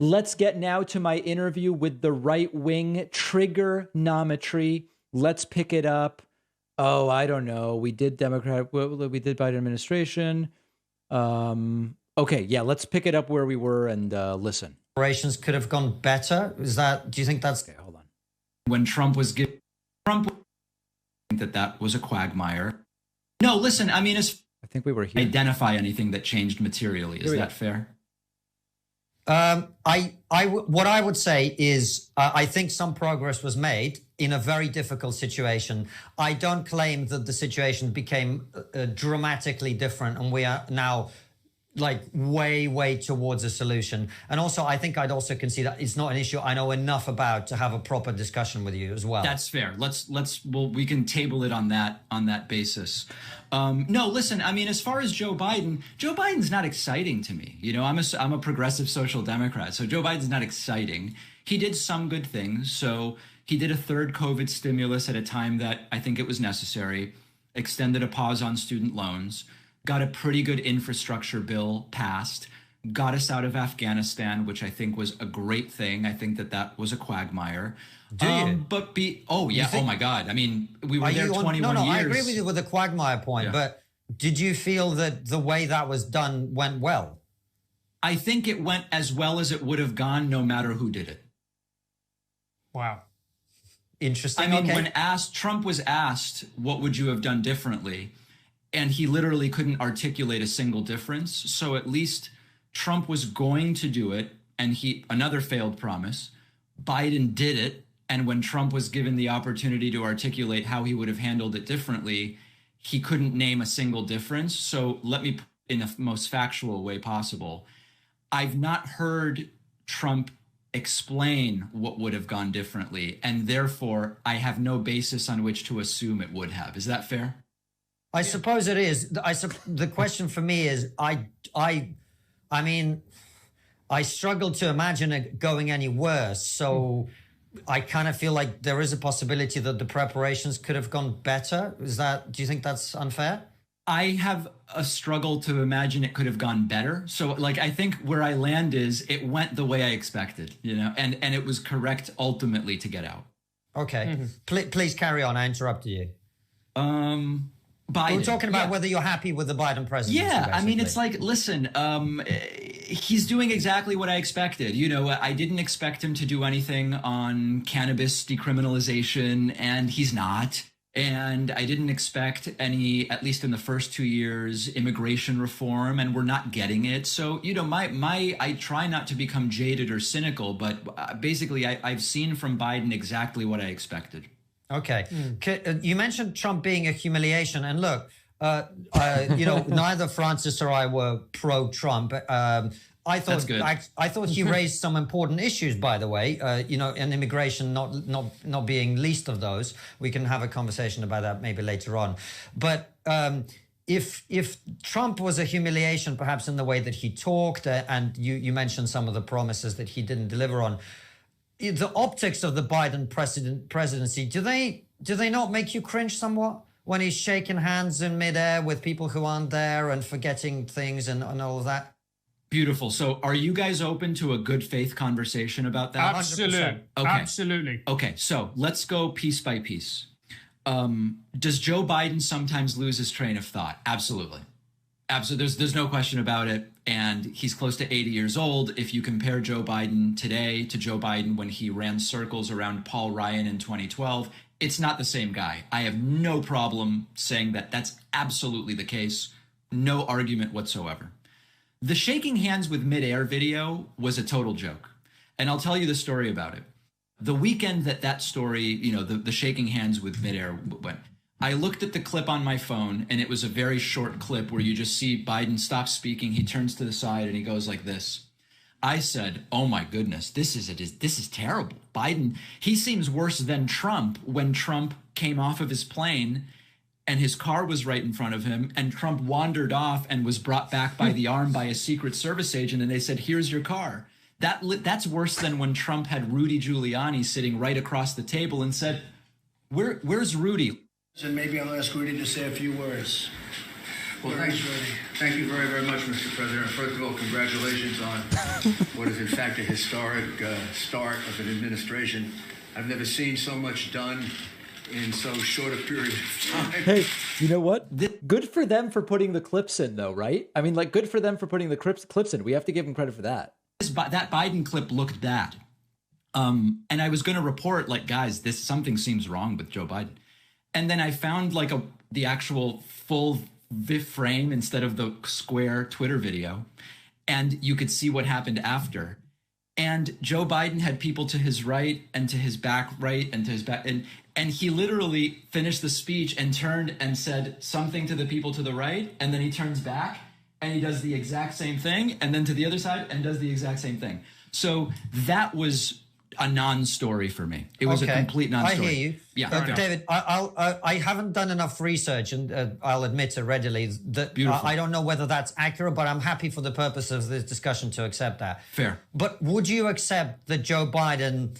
Let's get now to my interview with the right-wing Triggernometry. Let's pick it up. Oh, I don't know. We did Biden administration. Okay, yeah, let's pick it up where we were and listen. Operations could have gone better. Do you think that's... Okay, hold on. When Trump was given, that was a quagmire. No, listen, I mean, I think we were here. Identify anything that changed materially. Is that fair? What I would say is I think some progress was made in a very difficult situation. I don't claim that the situation became dramatically different and we are now like way towards a solution. And also, I think I'd also concede that it's not an issue I know enough about to have a proper discussion with you as well. That's fair. We can table it on that basis. No, listen, I mean, as far as Joe Biden's not exciting to me. You know, I'm a progressive social democrat, so Joe Biden's not exciting. He did some good things. So he did a third COVID stimulus at a time that I think it was necessary, extended a pause on student loans, got a pretty good infrastructure bill passed, got us out of Afghanistan, which I think was a great thing. I think that was a quagmire. Do you? Oh my God. I mean, we were there 21 years. No, I agree with you with the quagmire point, but did you feel that the way that was done went well? I think it went as well as it would have gone no matter who did it. Wow. Interesting. I mean, when Trump was asked, what would you have done differently? And he literally couldn't articulate a single difference. So at least Trump was going to do it. And another failed promise. Biden did it. And when Trump was given the opportunity to articulate how he would have handled it differently, he couldn't name a single difference. So let me put it in the most factual way possible. I've not heard Trump explain what would have gone differently. And therefore, I have no basis on which to assume it would have. Is that fair? I suppose it is. The question for me is, I mean, I struggle to imagine it going any worse. So I kind of feel like there is a possibility that the preparations could have gone better. Do you think that's unfair? I have a struggle to imagine it could have gone better. So like, I think where I land is it went the way I expected, you know, and it was correct ultimately to get out. Okay. Please carry on. I interrupted you. Biden. We're talking about whether you're happy with the Biden presidency. Yeah, basically. I mean, it's like, listen, he's doing exactly what I expected. You know, I didn't expect him to do anything on cannabis decriminalization, and he's not. And I didn't expect any, at least in the first 2 years, immigration reform, and we're not getting it. So, you know, I try not to become jaded or cynical, but basically I've seen from Biden exactly what I expected. Okay. You mentioned Trump being a humiliation. And look, you know, neither Francis or I were pro-Trump. I thought he raised some important issues, by the way, you know, and immigration not being least of those. We can have a conversation about that maybe later on. But if Trump was a humiliation, perhaps in the way that he talked, and you mentioned some of the promises that he didn't deliver on, the optics of the Biden presidency, do they not make you cringe somewhat when he's shaking hands in midair with people who aren't there and forgetting things and all of that? Beautiful. So are you guys open to a good faith conversation about that? Absolutely. Okay. Absolutely. Okay. So let's go piece by piece. Does Joe Biden sometimes lose his train of thought? Absolutely. Absolutely. There's no question about it. And he's close to 80 years old. If you compare Joe Biden today to Joe Biden when he ran circles around Paul Ryan in 2012, it's not the same guy. I have no problem saying that that's absolutely the case. No argument whatsoever. The shaking hands with midair video was a total joke. And I'll tell you the story about it. The weekend that story, you know, the shaking hands with midair went, I looked at the clip on my phone, and it was a very short clip where you just see Biden stop speaking. He turns to the side and he goes like this. I said, oh my goodness, this is terrible. Biden, he seems worse than Trump when Trump came off of his plane and his car was right in front of him, and Trump wandered off and was brought back by the arm by a Secret Service agent, and they said, here's your car. That's worse than when Trump had Rudy Giuliani sitting right across the table and said, where's Rudy? And maybe I'll ask Rudy to say a few words. Well, thanks, Rudy. Thank you very, very much, Mr. President. First of all, congratulations on what is in fact a historic start of an administration. I've never seen so much done in so short a period of time. Hey, you know what? Good for them for putting the clips in, though, right? I mean, like, good for them for putting the clips in. We have to give them credit for that. That Biden clip looked bad. And I was going to report, like, guys, something seems wrong with Joe Biden. And then I found, like, the actual full frame instead of the square Twitter video. And you could see what happened after. And Joe Biden had people to his right and to his back right and to his back. And he literally finished the speech and turned and said something to the people to the right. And then he turns back and he does the exact same thing. And then to the other side and does the exact same thing. So that was a non-story for me. It was a complete non-story. I hear you. Yeah. David, I haven't done enough research, and I'll admit it readily that I don't know whether that's accurate, but I'm happy for the purpose of this discussion to accept that. Fair. But would you accept that Joe Biden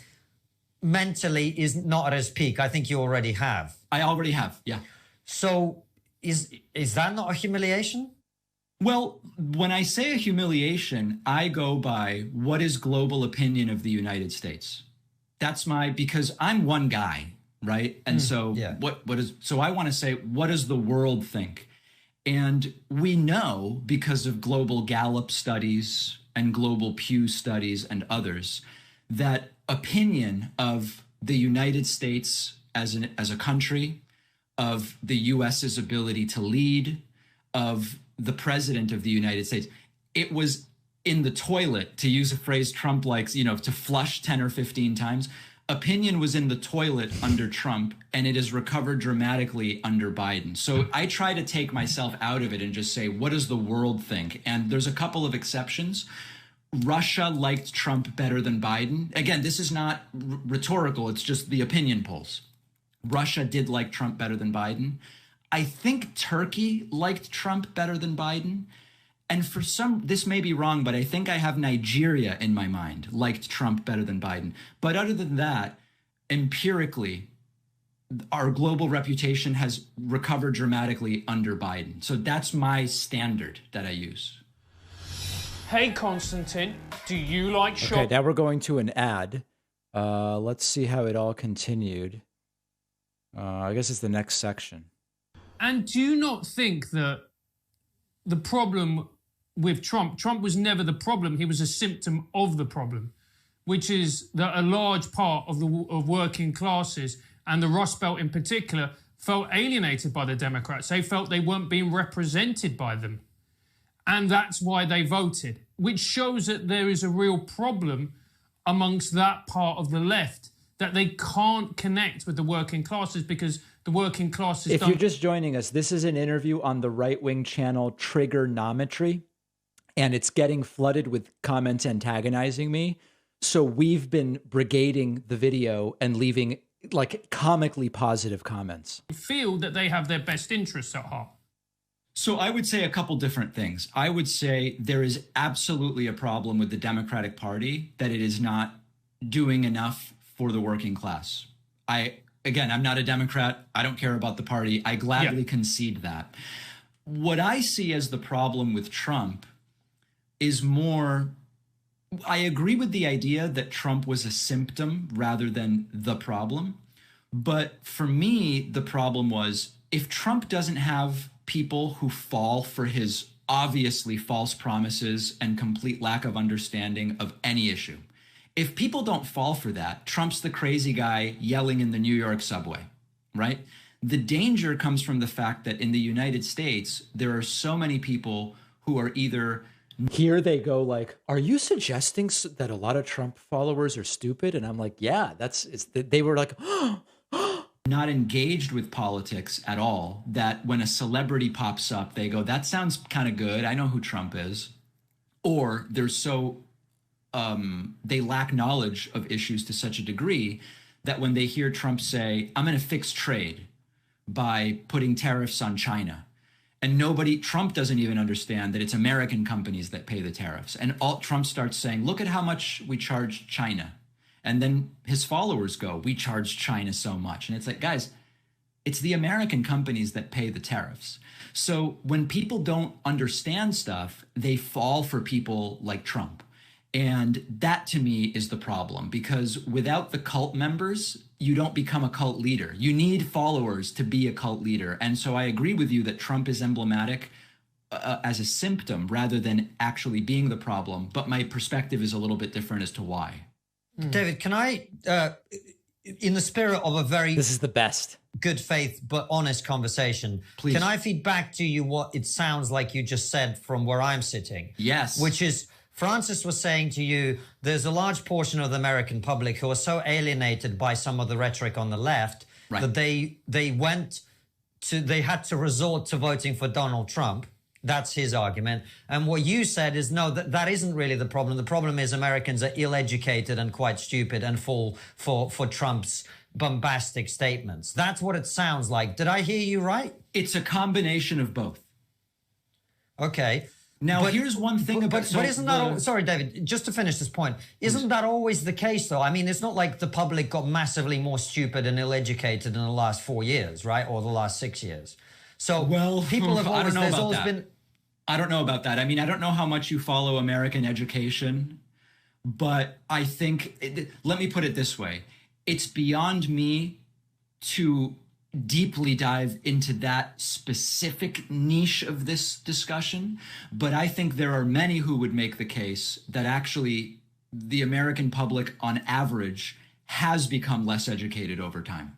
mentally is not at his peak? I think you already have. I already have, yeah. So is that not a humiliation? Well, when I say a humiliation, I go by what is global opinion of the United States. That's because I'm one guy, right? And so so I want to say, what does the world think? And we know, because of global Gallup studies and global Pew studies and others, that opinion of the United States as a country, of the US's ability to lead, of the president of the United States, it was in the toilet, to use a phrase Trump likes, to flush 10 or 15 times. Opinion was in the toilet under Trump, and it has recovered dramatically under Biden. So I try to take myself out of it and just say, what does the world think? And there's a couple of exceptions. Russia liked Trump better than Biden. Again, this is not rhetorical. It's just the opinion polls. Russia did like Trump better than Biden. I think Turkey liked Trump better than Biden. And this may be wrong, but I think I have Nigeria in my mind, liked Trump better than Biden. But other than that, empirically, our global reputation has recovered dramatically under Biden. So that's my standard that I use. Hey, Konstantin, do you like shopping? Okay, now we're going to an ad. Let's see how it all continued. I guess it's the next section. And do you not think that the problem with Trump was never the problem, he was a symptom of the problem, which is that a large part of working classes, and the Rust Belt in particular, felt alienated by the Democrats. They felt they weren't being represented by them. And that's why they voted, which shows that there is a real problem amongst that part of the left, that they can't connect with the working classes because the working classes If you're just joining us, this is an interview on the right-wing channel Triggernometry, and it's getting flooded with comments antagonizing me. So we've been brigading the video and leaving like comically positive comments. Feel that they have their best interests at heart. So I would say a couple different things. I would say there is absolutely a problem with the Democratic Party, that it is not doing enough for the working class. I'm not a Democrat. I don't care about the party. I gladly concede that. What I see as the problem with Trump is more, I agree with the idea that Trump was a symptom rather than the problem. But for me, the problem was, if Trump doesn't have people who fall for his obviously false promises and complete lack of understanding of any issue, if people don't fall for that, Trump's the crazy guy yelling in the New York subway, right? The danger comes from the fact that in the United States, there are so many people who are either... Here they go like, are you suggesting that a lot of Trump followers are stupid? And I'm like, yeah, they were like, not engaged with politics at all, that when a celebrity pops up, they go, that sounds kind of good. I know who Trump is. Or they're so... they lack knowledge of issues to such a degree that when they hear Trump say, I'm going to fix trade by putting tariffs on China, and Trump doesn't even understand that it's American companies that pay the tariffs. And Trump starts saying, look at how much we charge China. And then his followers go, we charge China so much. And it's like, guys, It's the American companies that pay the tariffs. So when people don't understand stuff, they fall for people like Trump. And that to me is the problem, because without the cult members, you don't become a cult leader. You need followers to be a cult leader. And so I agree with you that Trump is emblematic as a symptom rather than actually being the problem. But my perspective is a little bit different as to why. David, can I, in the spirit of a very... This is the best. Good faith but honest conversation. Please. Can I feed back to you what it sounds like you just said from where I'm sitting? Yes. Which is, Francis was saying to you, there's a large portion of the American public who are so alienated by some of the rhetoric on the left that they had to resort to voting for Donald Trump. That's his argument. And what you said is, no, that isn't really the problem. The problem is Americans are ill-educated and quite stupid and fall for Trump's bombastic statements. That's what it sounds like. Did I hear you right? It's a combination of both. Okay. Now, here's one thing about... But isn't that... Sorry, David, just to finish this point. Isn't that always the case, though? I mean, it's not like the public got massively more stupid and ill-educated in the last 4 years, right? Or the last 6 years. So, people have always... There's always been... I don't know about that. I mean, I don't know how much you follow American education, but I think... let me put it this way. It's beyond me to deeply dive into that specific niche of this discussion, but I think there are many who would make the case that actually the American public on average has become less educated over time.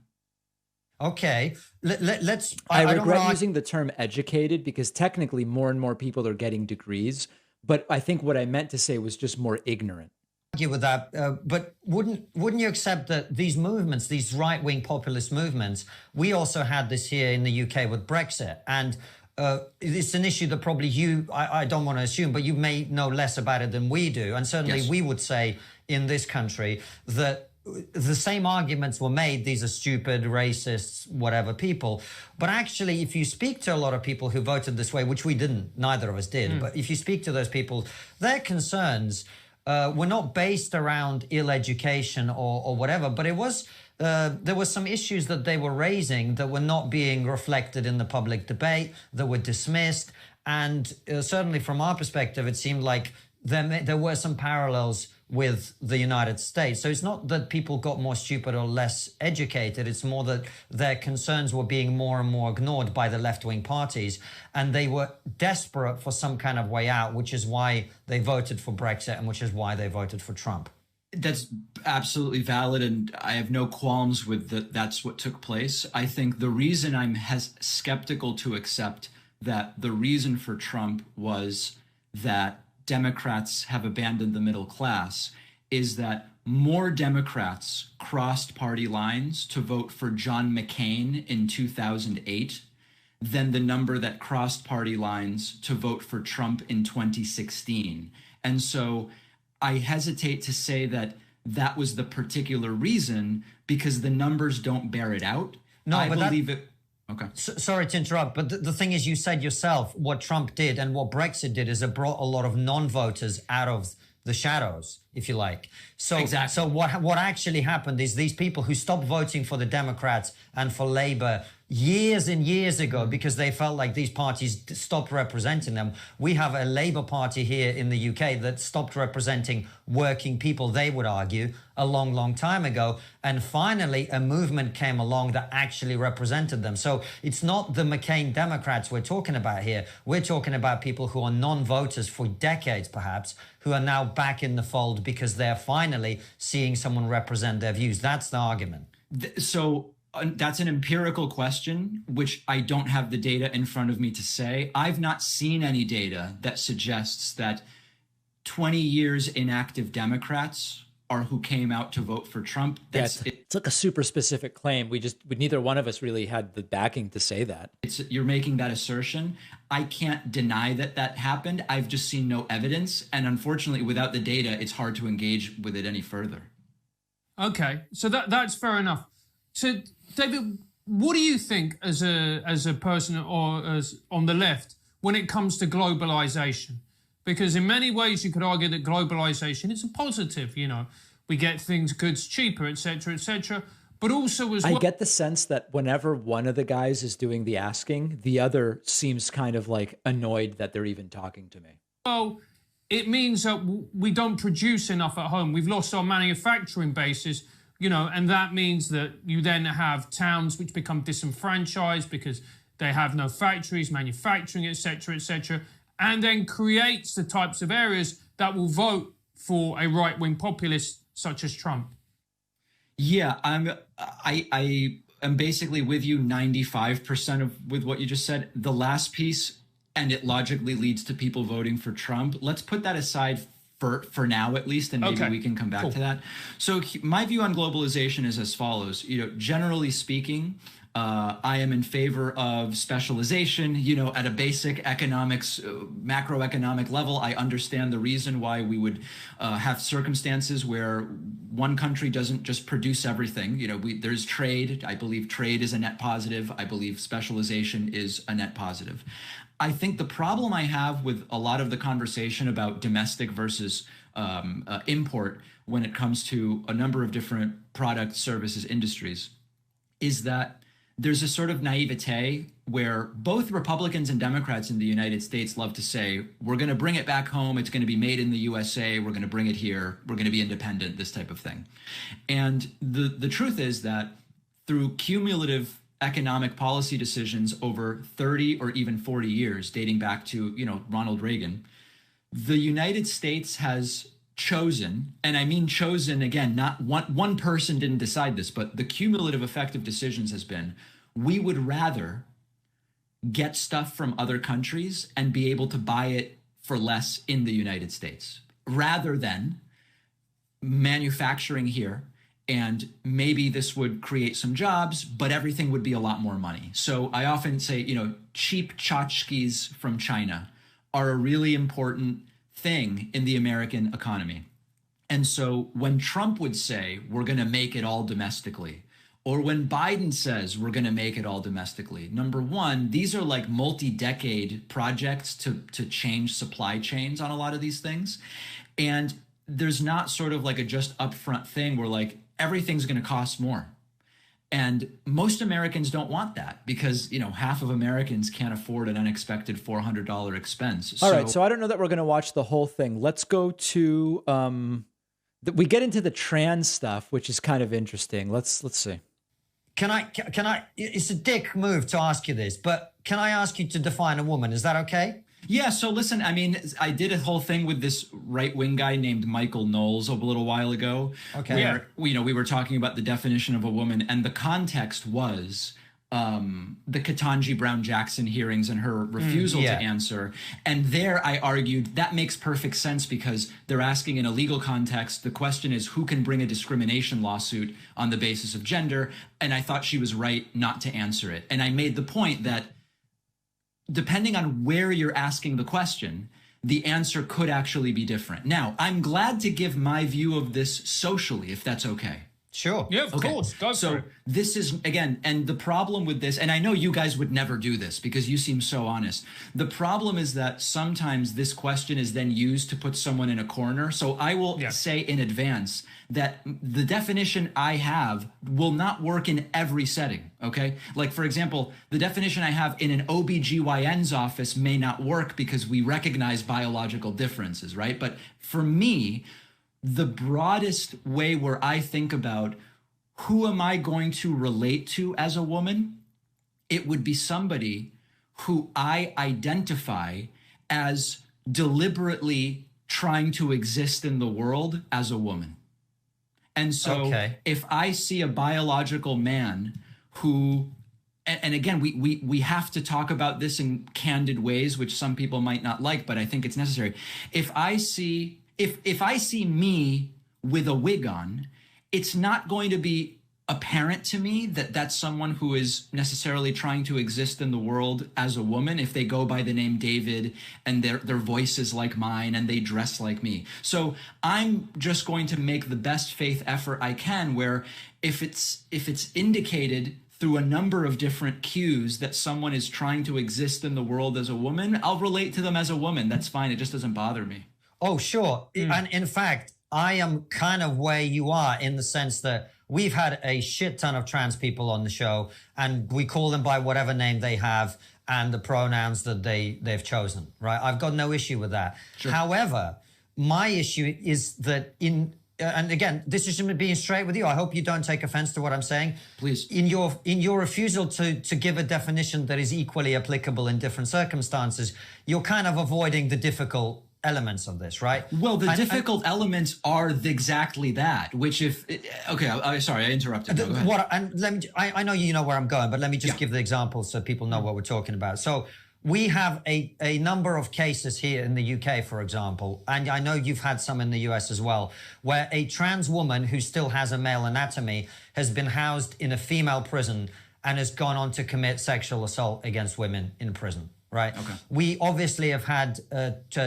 Okay, let's... I regret using the term educated because technically more and more people are getting degrees, but I think what I meant to say was just more ignorant. With that, but wouldn't you accept that these movements, these right-wing populist movements, we also had this here in the UK with Brexit, and it's an issue that probably I don't want to assume, but you may know less about it than we do, and certainly we would say in this country that the same arguments were made. These are stupid, racists, whatever people. But actually, if you speak to a lot of people who voted this way, which we didn't, neither of us did, but if you speak to those people, their concerns were not based around ill education or whatever, but it was there were some issues that they were raising that were not being reflected in the public debate, that were dismissed, and certainly from our perspective, it seemed like there were some parallels with the United States. So it's not that people got more stupid or less educated. It's more that their concerns were being more and more ignored by the left-wing parties, and they were desperate for some kind of way out, which is why they voted for Brexit and which is why they voted for Trump. That's absolutely valid, and I have no qualms with that's what took place. I think the reason I'm skeptical to accept that the reason for Trump was that Democrats have abandoned the middle class is that more Democrats crossed party lines to vote for John McCain in 2008 than the number that crossed party lines to vote for Trump in 2016. And so I hesitate to say that that was the particular reason because the numbers don't bear it out. No, I believe it. Okay. Sorry to interrupt, but the thing is, you said yourself what Trump did and what Brexit did is it brought a lot of non-voters out of the shadows, if you like. So, exactly. So what actually happened is these people who stopped voting for the Democrats and for Labour years and years ago because they felt like these parties stopped representing them. We have a Labour Party here in the UK that stopped representing working people, they would argue, a long, long time ago. And finally, a movement came along that actually represented them. So it's not the McCain Democrats we're talking about here. We're talking about people who are non-voters for decades, perhaps, who are now back in the fold because they're finally seeing someone represent their views. That's the argument. So that's an empirical question, which I don't have the data in front of me to say. I've not seen any data that suggests that 20 years inactive Democrats are who came out to vote for Trump. It's like a super specific claim. Neither one of us really had the backing to say that. You're making that assertion. I can't deny that happened. I've just seen no evidence. And unfortunately, without the data, it's hard to engage with it any further. Okay, so that's fair enough. So, David, what do you think as a person or as on the left when it comes to globalization? Because in many ways you could argue that globalization is a positive, you know. We get things, goods cheaper, etc., etc. but also as well. I get the sense that whenever one of the guys is doing the asking, the other seems kind of like annoyed that they're even talking to me. Well, it means that we don't produce enough at home. We've lost our manufacturing bases, you know, and that means that you then have towns which become disenfranchised because they have no factories, manufacturing, etc., etc., and then creates the types of areas that will vote for a right-wing populist such as Trump. Yeah, I am basically with you 95% with what you just said. The last piece, and it logically leads to people voting for Trump. Let's put that aside for now, at least, and maybe we can come back to that. So my view on globalization is as follows. You know, generally speaking, I am in favor of specialization, you know, at a basic economics, macroeconomic level. I understand the reason why we would have circumstances where one country doesn't just produce everything. You know, there's trade. I believe trade is a net positive. I believe specialization is a net positive. I think the problem I have with a lot of the conversation about domestic versus import when it comes to a number of different products, services, industries is that there's a sort of naivete where both Republicans and Democrats in the United States love to say, we're going to bring it back home. It's going to be made in the USA. We're going to bring it here. We're going to be independent, this type of thing. And the truth is that through cumulative economic policy decisions over 30 or even 40 years, dating back to, you know, Ronald Reagan, the United States has chosen, and I mean chosen, again, not one person didn't decide this, but the cumulative effect of decisions has been, we would rather get stuff from other countries and be able to buy it for less in the United States, rather than manufacturing here. And maybe this would create some jobs, but everything would be a lot more money. So I often say, you know, cheap tchotchkes from China are a really important thing in the American economy. And so when Trump would say, we're going to make it all domestically, or when Biden says we're going to make it all domestically, number one, these are like multi-decade projects to change supply chains on a lot of these things. And there's not sort of like a just upfront thing where like everything's going to cost more. And most Americans don't want that because, you know, half of Americans can't afford an unexpected $400 expense. All right. So I don't know that we're going to watch the whole thing. Let's go to, we get into the trans stuff, which is kind of interesting. Let's see. Can I, it's a dick move to ask you this, but can I ask you to define a woman? Is that okay? Yeah, so listen, I mean, I did a whole thing with this right-wing guy named Michael Knowles a little while ago. Okay. Where, you know, we were talking about the definition of a woman, and the context was the Ketanji Brown Jackson hearings and her refusal to answer. And there I argued that makes perfect sense because they're asking in a legal context, the question is who can bring a discrimination lawsuit on the basis of gender? And I thought she was right not to answer it. And I made the point that depending on where you're asking the question, the answer could actually be different. Now, I'm glad to give my view of this socially, if that's okay. Sure. Yeah, of course. Go so this is, again, and the problem with this, and I know you guys would never do this because you seem so honest. The problem is that sometimes this question is then used to put someone in a corner. So I will say in advance that the definition I have will not work in every setting, okay? Like, for example, the definition I have in an OBGYN's office may not work because we recognize biological differences, right? But for me, the broadest way where I think about who am I going to relate to as a woman, it would be somebody who I identify as deliberately trying to exist in the world as a woman. And so if I see a biological man who, and again, we have to talk about this in candid ways, which some people might not like, but I think it's necessary. If I see me with a wig on, it's not going to be apparent to me that that's someone who is necessarily trying to exist in the world as a woman if they go by the name David and their voice is like mine and they dress like me. So I'm just going to make the best faith effort I can where if it's indicated through a number of different cues that someone is trying to exist in the world as a woman, I'll relate to them as a woman. That's fine. It just doesn't bother me. Oh, sure. And in fact, I am kind of where you are in the sense that we've had a shit ton of trans people on the show, and we call them by whatever name they have and the pronouns that they've chosen, right? I've got no issue with that. Sure. However, my issue is that and again, this is me being straight with you. I hope you don't take offense to what I'm saying. Please. In your refusal to give a definition that is equally applicable in different circumstances, you're kind of avoiding the difficult elements of this, right? Well, the difficult elements are exactly that, which sorry, I interrupted. No, go ahead. And let me, I know you know where I'm going, but let me just give the example so people know what we're talking about. So we have a number of cases here in the UK, for example, and I know you've had some in the US as well, where a trans woman who still has a male anatomy has been housed in a female prison and has gone on to commit sexual assault against women in prison. Right. Okay. We obviously have had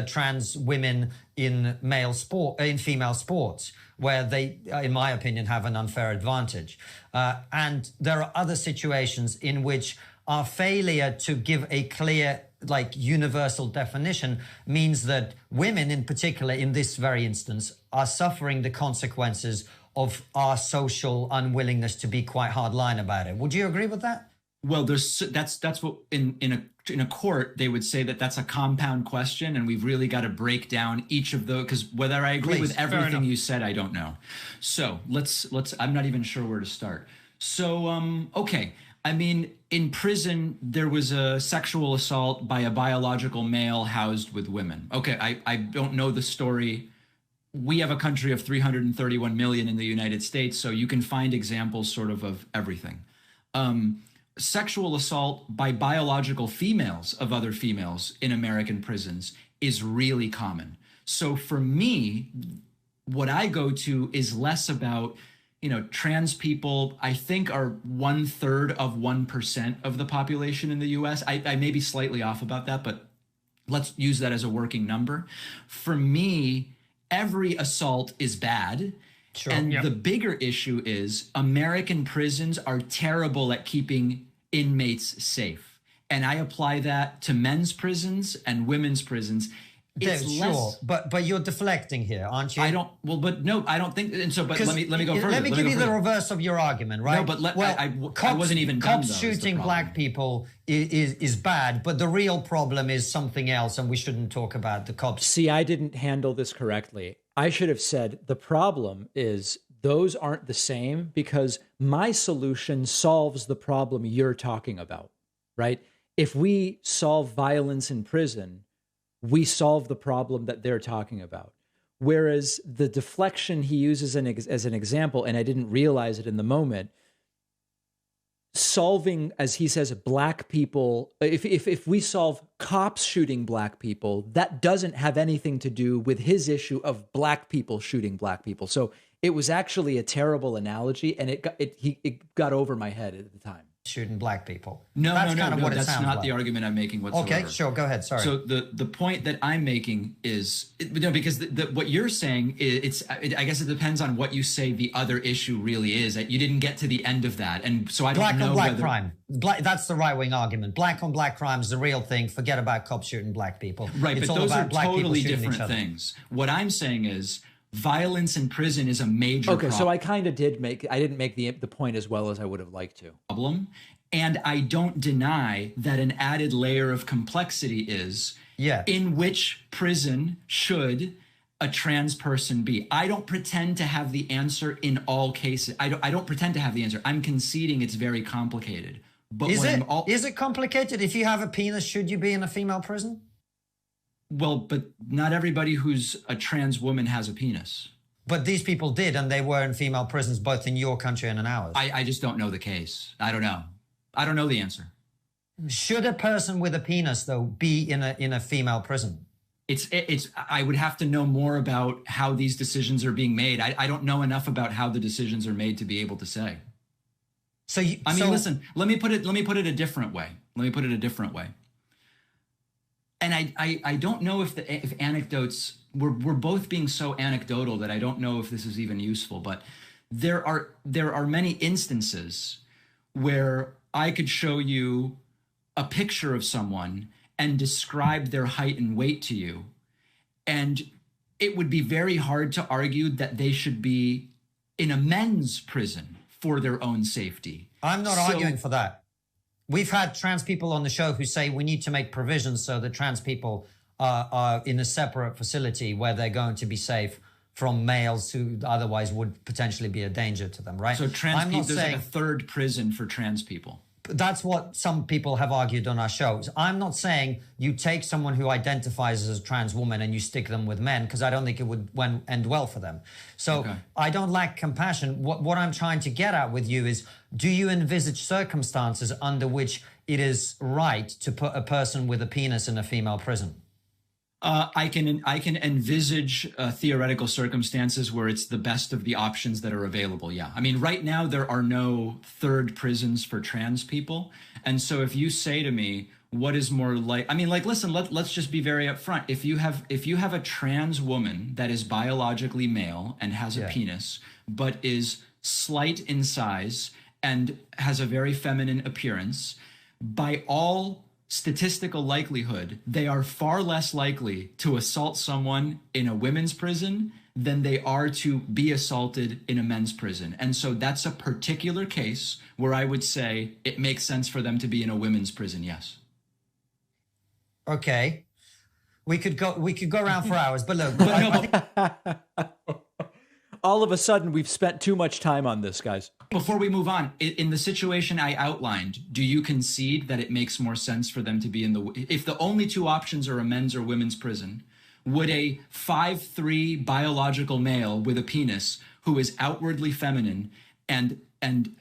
trans women in female sports where they, in my opinion, have an unfair advantage. And there are other situations in which our failure to give a clear, universal definition means that women in particular, in this very instance, are suffering the consequences of our social unwillingness to be quite hardline about it. Would you agree with that? Well, that's what in a court they would say that's a compound question, and we've really got to break down each of those, because whether I agree with everything you said, I don't know. So let's I'm not even sure where to start. So okay, I mean, in prison there was a sexual assault by a biological male housed with women. Okay, I don't know the story. We have a country of 331 million in the United States, so you can find examples sort of everything. Sexual assault by biological females of other females in American prisons is really common. So for me, what I go to is less about, trans people, I think, are 1/3 of 1% of the population in the US. I may be slightly off about that, but let's use that as a working number. For me, every assault is bad. Sure. And the bigger issue is American prisons are terrible at keeping inmates safe. And I apply that to men's prisons and women's prisons. Sure, but you're deflecting here, aren't you? I don't think. And so, but let me go further. Let me give you the reverse of your argument, right? No, but I wasn't even done. Cops shooting black people is bad, but the real problem is something else, and we shouldn't talk about the cops. See, I didn't handle this correctly. I should have said the problem is those aren't the same, because my solution solves the problem you're talking about, right? If we solve violence in prison, we solve the problem that they're talking about. Whereas the deflection he uses as an example, and I didn't realize it in the moment, solving, as he says, black people, if we solve cops shooting black people, that doesn't have anything to do with his issue of black people shooting black people. So it was actually a terrible analogy, and it got over my head at the time. Shooting black people. No, that's not the argument I'm making whatsoever. Okay, sure, go ahead. Sorry. So the point that I'm making is because what you're saying is I guess it depends on what you say the other issue really is. That you didn't get to the end of that, and so I don't know. Black on black crime. That's the right-wing argument. Black on black crime is the real thing. Forget about cops shooting black people. Right, it's but all those about are black totally people different things. What I'm saying is, violence in prison is a major problem. So I kind of didn't make the point as well as I would have liked to. And I don't deny that an added layer of complexity is in which prison should a trans person be. I don't pretend to have the answer in all cases. I don't pretend to have the answer. I'm conceding it's very complicated. But is it complicated? If you have a penis, should you be in a female prison? Well, but not everybody who's a trans woman has a penis. But these people did, and they were in female prisons both in your country and in ours. I just don't know the case. I don't know. I don't know the answer. Should a person with a penis, though, be in a female prison? I would have to know more about how these decisions are being made. I don't know enough about how the decisions are made to be able to say. Listen, let me put it a different way. And I don't know if anecdotes, we're both being so anecdotal that I don't know if this is even useful, but there are many instances where I could show you a picture of someone and describe their height and weight to you, and it would be very hard to argue that they should be in a men's prison for their own safety. I'm not arguing for that. We've had trans people on the show who say we need to make provisions so that trans people are in a separate facility where they're going to be safe from males who otherwise would potentially be a danger to them, right? So trans people, there's like a third prison for trans people. That's what some people have argued on our shows. I'm not saying you take someone who identifies as a trans woman and you stick them with men, because I don't think it would end well for them. So I don't lack compassion. What I'm trying to get at with you is, do you envisage circumstances under which it is right to put a person with a penis in a female prison? I can envisage theoretical circumstances where it's the best of the options that are available. Yeah. I mean, right now there are no third prisons for trans people. And so if you say to me, what is more like, I mean, like, listen, let's just be very upfront. If you have a trans woman that is biologically male and has a penis, but is slight in size and has a very feminine appearance, by all statistical likelihood, they are far less likely to assault someone in a women's prison than they are to be assaulted in a men's prison. And so that's a particular case where I would say it makes sense for them to be in a women's prison, yes. Okay. We could go around for hours, but look. All of a sudden, we've spent too much time on this, guys. Before we move on, in the situation I outlined, do you concede that it makes more sense for them to be if the only two options are a men's or women's prison, would a 5'3" biological male with a penis who is outwardly feminine and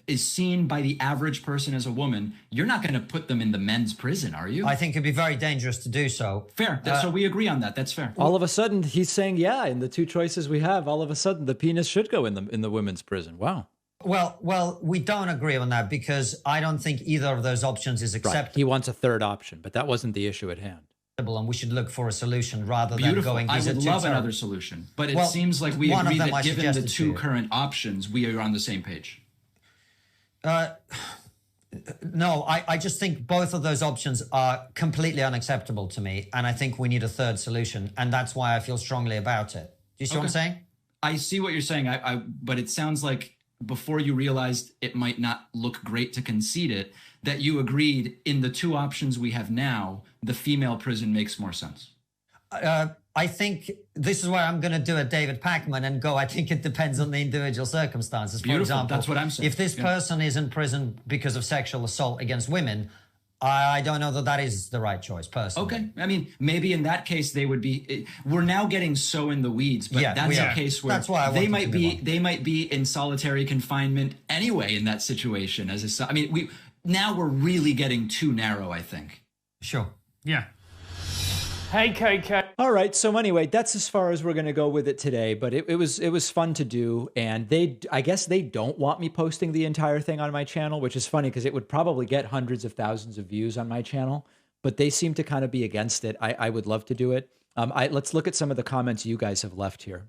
is seen by the average person as a woman, you're not going to put them in the men's prison, are you? I think it'd be very dangerous to do so. Fair. So we agree on that. That's fair. All of a sudden, he's saying, yeah, in the two choices we have, all of a sudden, the penis should go in the women's prison. Wow. Well, we don't agree on that because I don't think either of those options is acceptable. Right. He wants a third option, but that wasn't the issue at hand. And we should look for a solution rather than going. I would love another solution, but it seems like we agree that given the two current options, we are on the same page. No, I just think both of those options are completely unacceptable to me, and I think we need a third solution, and that's why I feel strongly about it. Do you see what I'm saying? I see what you're saying, but it sounds like before you realized it might not look great to concede it, that you agreed in the two options we have now, the female prison makes more sense. I think this is where I'm going to do a David Pakman and go, I think it depends on the individual circumstances. Beautiful. For example, that's what I'm saying. If this person is in prison because of sexual assault against women, I don't know that is the right choice, personally. Okay. I mean, maybe in that case, they would be, we're now getting so in the weeds, but that's a case where they might be in solitary confinement anyway in that situation. Now we're really getting too narrow, I think. Sure. Yeah. Hey, KK. All right. So anyway, that's as far as we're going to go with it today. But it was fun to do, and I guess they don't want me posting the entire thing on my channel, which is funny because it would probably get hundreds of thousands of views on my channel. But they seem to kind of be against it. I would love to do it. Let's look at some of the comments you guys have left here.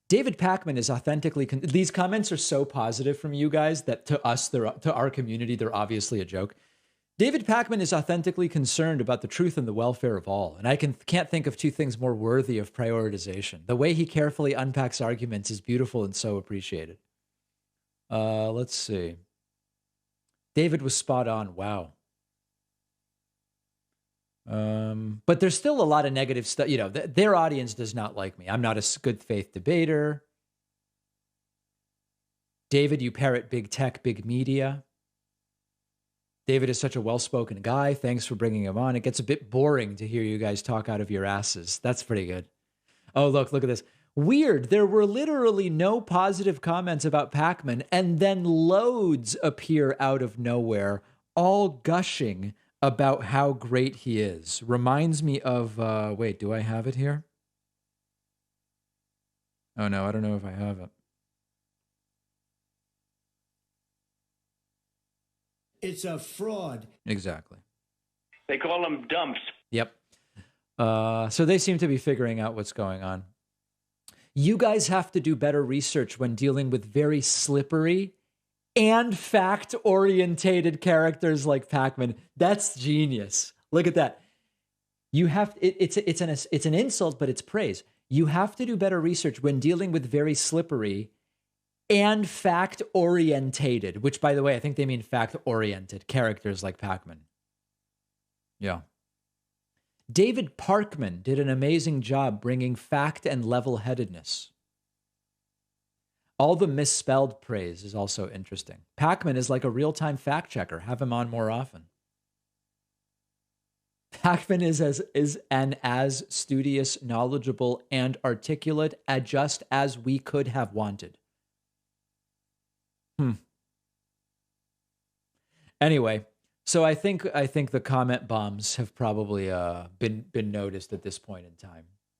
David Pakman is authentically. These comments are so positive from you guys that to us, to our community, they're obviously a joke. David Pakman is authentically concerned about the truth and the welfare of all, and I can't think of two things more worthy of prioritization. The way he carefully unpacks arguments is beautiful and so appreciated. Let's see. David was spot on. Wow. But there's still a lot of negative stuff. You know, their audience does not like me. I'm not a good faith debater. David, you parrot big tech, big media. David is such a well-spoken guy. Thanks for bringing him on. It gets a bit boring to hear you guys talk out of your asses. That's pretty good. Oh, look at this. Weird. There were literally no positive comments about Pakman, and then loads appear out of nowhere, all gushing about how great he is. Reminds me of, wait, do I have it here? Oh, no, I don't know if I have it. It's a fraud. Exactly. They call them dumps. Yep. So they seem to be figuring out what's going on. You guys have to do better research when dealing with very slippery and fact-orientated characters like Pakman. That's genius. Look at that. You have it's an insult, but it's praise. You have to do better research when dealing with very slippery and fact-orientated, which, by the way, I think they mean fact-oriented characters like Pakman. Yeah. David Parkman did an amazing job bringing fact and level-headedness. All the misspelled praise is also interesting. Pakman is like a real-time fact-checker. Have him on more often. Pakman is an as studious, knowledgeable, and articulate just as we could have wanted. Anyway, so I think the comment bombs have probably been noticed at this point in time.